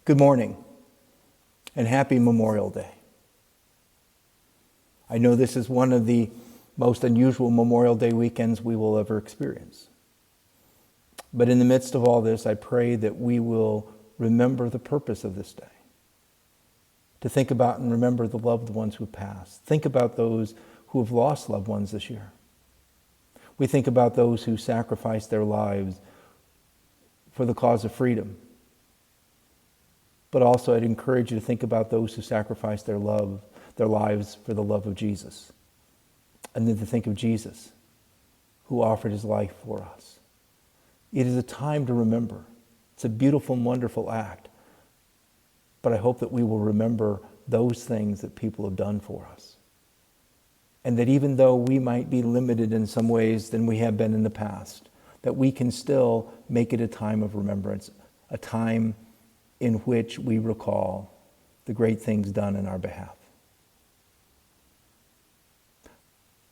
Good morning and happy Memorial Day. I know this is one of the most unusual Memorial Day weekends we will ever experience. But in the midst of all this, I pray that we will remember the purpose of this day. To think about and remember the loved ones who passed. Think about those who have lost loved ones this year. We think about those who sacrificed their lives for the cause of freedom. But also I'd encourage you to think about those who sacrificed their lives for the love of Jesus. And then to think of Jesus, who offered his life for us. It is a time to remember. It's a beautiful and wonderful act. But I hope that we will remember those things that people have done for us. And that even though we might be limited in some ways than we have been in the past, that we can still make it a time of remembrance, a time in which we recall the great things done in our behalf.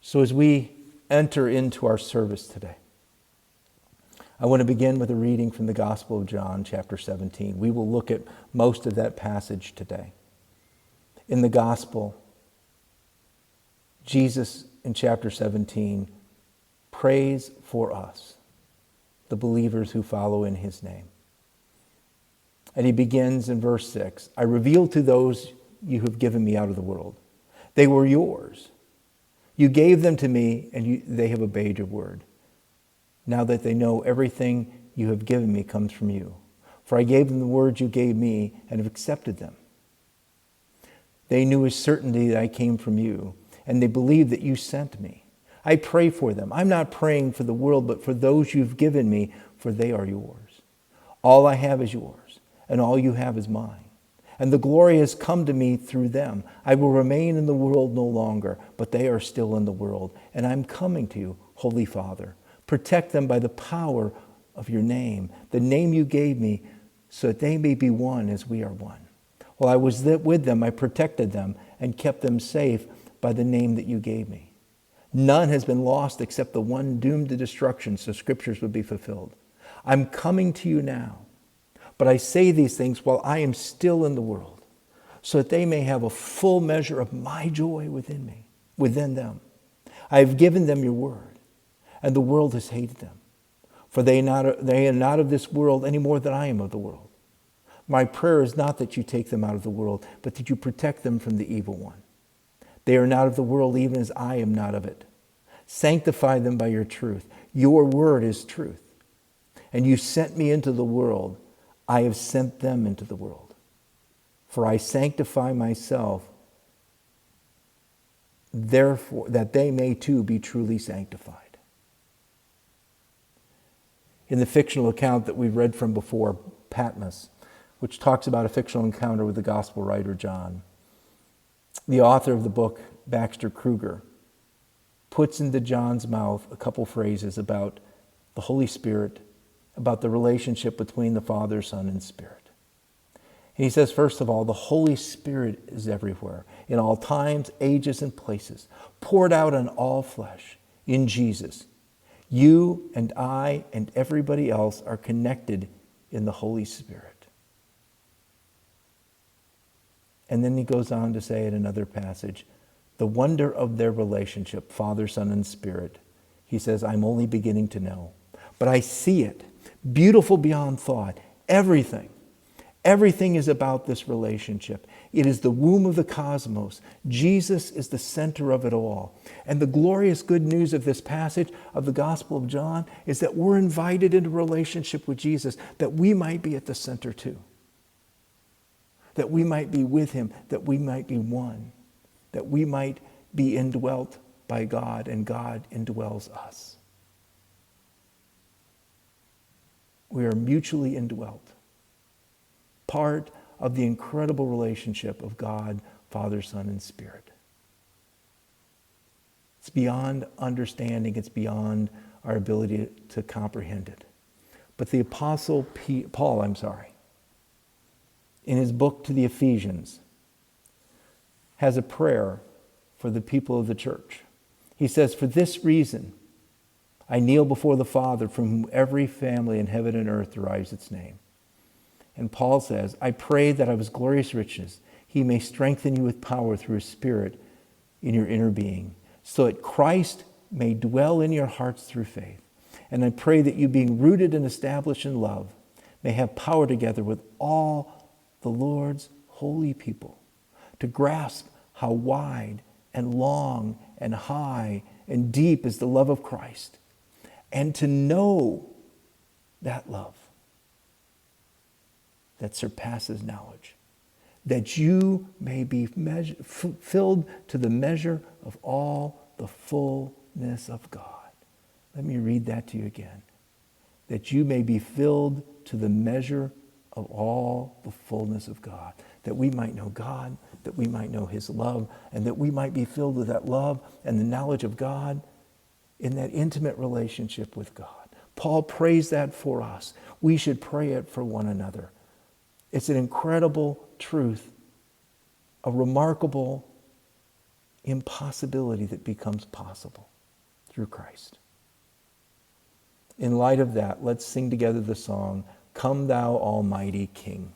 So as we enter into our service today, I want to begin with a reading from the Gospel of John, chapter 17. We will look at most of that passage today. In the Gospel, Jesus in chapter 17 prays for us, the believers who follow in his name. And he begins in verse 6, I revealed to those you have given me out of the world. They were yours. You gave them to me, and they have obeyed your word. Now that they know everything you have given me comes from you. For I gave them the words you gave me and have accepted them. They knew with certainty that I came from you, and they believed that you sent me. I pray for them. I'm not praying for the world, but for those you've given me, for they are yours. All I have is yours. And all you have is mine. And the glory has come to me through them. I will remain in the world no longer, but they are still in the world. And I'm coming to you, Holy Father. Protect them by the power of your name, the name you gave me, so that they may be one as we are one. While I was with them, I protected them and kept them safe by the name that you gave me. None has been lost except the one doomed to destruction, so scriptures would be fulfilled. I'm coming to you now. But I say these things while I am still in the world, so that they may have a full measure of my joy within them. I have given them your word, and the world has hated them. For they are not of this world any more than I am of the world. My prayer is not that you take them out of the world, but that you protect them from the evil one. They are not of the world, even as I am not of it. Sanctify them by your truth. Your word is truth. And you sent me into the world. I have sent them into the world. For I sanctify myself, therefore, that they may too be truly sanctified. In the fictional account that we've read from before, Patmos, which talks about a fictional encounter with the gospel writer John, the author of the book, Baxter Kruger, puts into John's mouth a couple phrases about the Holy Spirit, about the relationship between the Father, Son, and Spirit. And he says, first of all, the Holy Spirit is everywhere, in all times, ages, and places, poured out on all flesh, in Jesus. You and I and everybody else are connected in the Holy Spirit. And then he goes on to say in another passage, the wonder of their relationship, Father, Son, and Spirit, he says, I'm only beginning to know. But I see it. Beautiful beyond thought. Everything is about this relationship. It is the womb of the cosmos. Jesus is the center of it all. And the glorious good news of this passage of the Gospel of John is that we're invited into relationship with Jesus, that we might be at the center too. That we might be with him, that we might be one, that we might be indwelt by God and God indwells us. We are mutually indwelt, part of the incredible relationship of God, Father, Son, and Spirit. It's beyond understanding. It's beyond our ability to comprehend it. But the Apostle Paul, in his book to the Ephesians, has a prayer for the people of the church. He says, for this reason, I kneel before the Father, from whom every family in heaven and earth derives its name. And Paul says, I pray that of his glorious riches he may strengthen you with power through his Spirit in your inner being, so that Christ may dwell in your hearts through faith. And I pray that you, being rooted and established in love, may have power together with all the Lord's holy people to grasp how wide and long and high and deep is the love of Christ, and to know that love that surpasses knowledge, that you may be filled to the measure of all the fullness of God. Let me read that to you again. That you may be filled to the measure of all the fullness of God. That we might know God, that we might know his love, and that we might be filled with that love and the knowledge of God in that intimate relationship with God. Paul prays that for us. We should pray it for one another. It's an incredible truth, a remarkable impossibility that becomes possible through Christ. In light of that, let's sing together the song, Come Thou Almighty King.